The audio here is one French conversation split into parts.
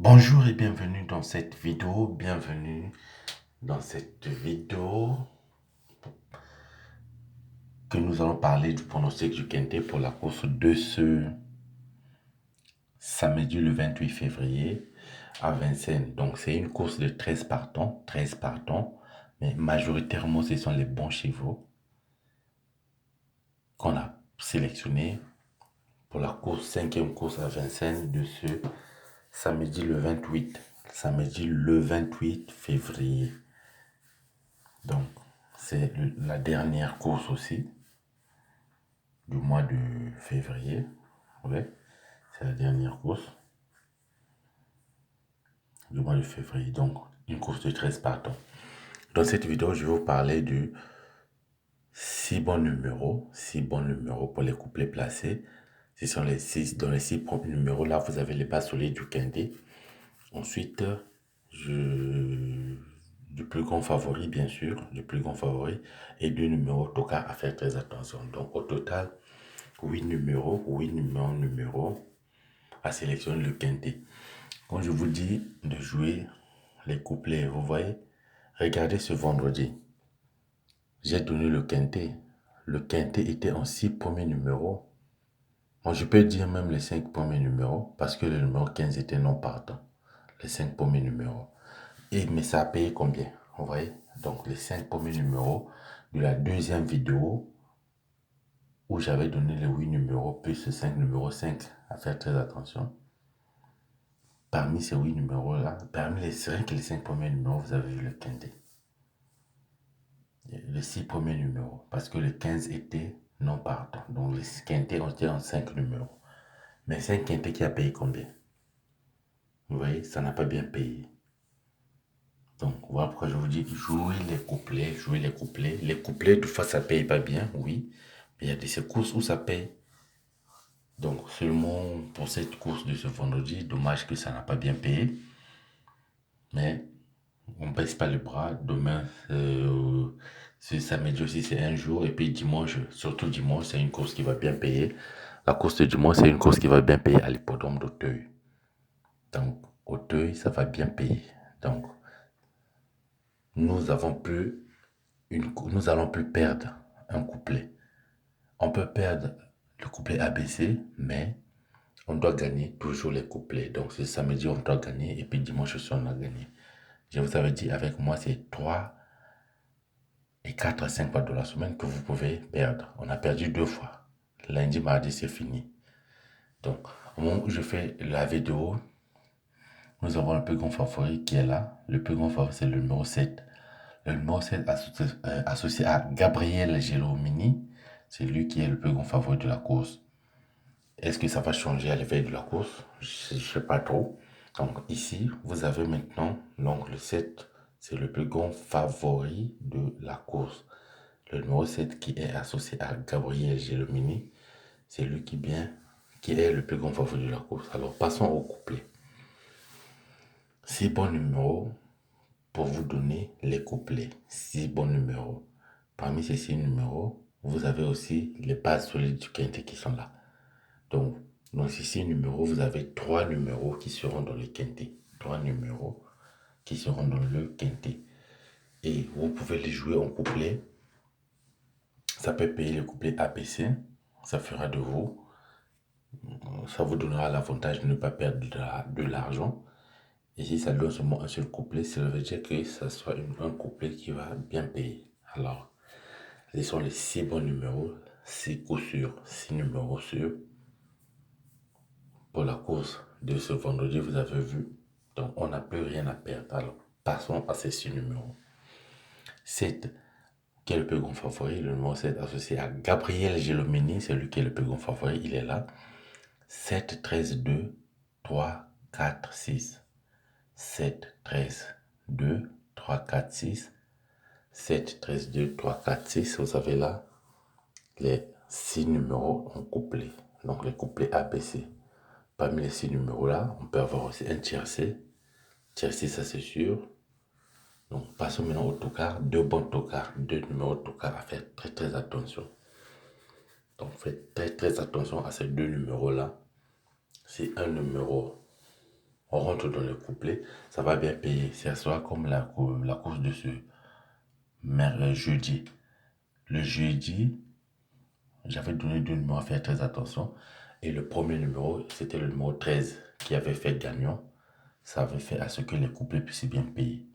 Bonjour et bienvenue dans cette vidéo. Bienvenue dans cette vidéo que nous allons parler du pronostic du Quintet pour la course de ce samedi le 28 février à Vincennes. Donc c'est une course de 13 partants, mais majoritairement ce sont les bons chevaux qu'on a sélectionnés pour la course, cinquième course à Vincennes de ce samedi le 28. Samedi le 28 février. Donc, c'est la dernière course aussi du mois de février. Oui, c'est la dernière course du mois de février. Donc, une course de 13 partants. Dans cette vidéo, je vais vous parler de 6 bons numéros. 6 bons numéros pour les couplets placés. Ce sont les 6. Dans les 6 premiers numéros, là, vous avez les bases solides du quintet. Ensuite, du plus grand favori, bien sûr, du plus grand favori, et 2 numéros tocard à faire très attention. Donc, au total, 8 numéros à sélectionner le quintet. Quand je vous dis de jouer les couplets, vous voyez, regardez ce vendredi. J'ai donné le quintet. Le quintet était en 6 premiers numéros. Moi, je peux dire même les 5 premiers numéros parce que le numéro 15 était non partant. Les 5 premiers numéros. Mais ça a payé combien? Vous voyez? Donc, les 5 premiers numéros de la deuxième vidéo où j'avais donné les 8 numéros plus les 5 numéros 5 à faire très attention. Parmi ces 8 numéros-là, parmi les 5 premiers numéros, vous avez vu le quintet. Les 6 premiers numéros, parce que le 15 était non partant. Donc, les quintets ont été en 5 numéros. Mais 5 quintets qui a payé combien? Vous voyez, ça n'a pas bien payé. Donc, voilà pourquoi je vous dis, jouez les couplets, jouez les couplets. Les couplets, des fois, ça paye pas bien, oui. Mais il y a des courses où ça paye. Donc, seulement pour cette course de ce vendredi, dommage que ça n'a pas bien payé. Mais on baisse pas les bras. Demain, c'est samedi aussi, c'est un jour. Et puis dimanche, surtout dimanche, c'est une course qui va bien payer. La course de dimanche, c'est une course qui va bien payer à l'hippodrome d'Auteuil. Donc, Auteuil, ça va bien payer. Donc, nous allons plus perdre un couplet. On peut perdre le couplet ABC, mais on doit gagner toujours les couplets. Donc, ce samedi, on doit gagner. Et puis dimanche aussi, on a gagné. Je vous avais dit, avec moi, c'est 3 et 4 à 5 fois de la semaine que vous pouvez perdre. On a perdu 2 fois. Lundi, mardi, c'est fini. Donc, au moment où je fais la vidéo, nous avons le plus grand favori qui est là. Le plus grand favori, c'est le numéro 7. Le numéro 7 associé à Gabriel Gelomini, c'est lui qui est le plus grand favori de la course. Est-ce que ça va changer à l'éveil de la course? Je ne sais pas trop. Donc ici, vous avez maintenant donc le 7, c'est le plus grand favori de la course. Le numéro 7 qui est associé à Gabriel Gelomini, c'est lui qui est le plus grand favori de la course. Alors passons au couplet. 6 bons numéros pour vous donner les couplets. 6 bons numéros. Parmi ces 6 numéros, vous avez aussi les bases solides du quintet qui sont là. Donc, dans ces 6 numéros, vous avez 3 numéros qui seront dans le quintet. 3 numéros qui seront dans le quintet. Et vous pouvez les jouer en couplet. Ça peut payer le couplet ABC. Ça fera de vous. Ça vous donnera l'avantage de ne pas perdre de l'argent. Et si ça donne seulement un seul couplet, ça veut dire que ça soit un couplet qui va bien payer. Alors, ce sont les 6 bons numéros, 6 coups sûrs, 6 numéros sûrs. Pour la course de ce vendredi, vous avez vu. Donc, on n'a plus rien à perdre. Alors, passons à ces 6 numéros. 7, qui est le plus grand favori. Le numéro 7 associé à Gabriel Gelomini, c'est lui qui est le plus grand favori. Il est là. 7, 13, 2, 3, 4, 6. 7, 13, 2, 3, 4, 6. 7, 13, 2, 3, 4, 6. Vous avez là les 6 numéros en couplet. Donc, les couplets ABC. Parmi les 6 numéros-là, on peut avoir aussi un tiercé. Tiercé, ça c'est sûr. Donc, passons maintenant au tocard. 2 bons tocards, 2 numéros de tocard à faire très très attention. Donc, faites très très attention à ces 2 numéros-là. C'est un numéro On rentre dans le couplet, ça va bien payer. C'est soit comme la course de ce jeudi. Le jeudi, j'avais donné deux numéros à faire très attention. Et le premier numéro, c'était le numéro 13 qui avait fait gagnant. Ça avait fait à ce que les couplets puissent bien payer.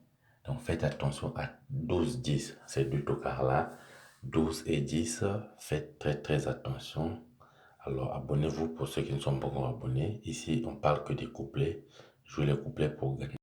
Donc faites attention à 12-10, ces deux tocards-là. 12 et 10, faites très très attention. Alors abonnez-vous pour ceux qui ne sont pas encore abonnés. Ici, on parle que des couplets. Jouez les couplets pour gagner.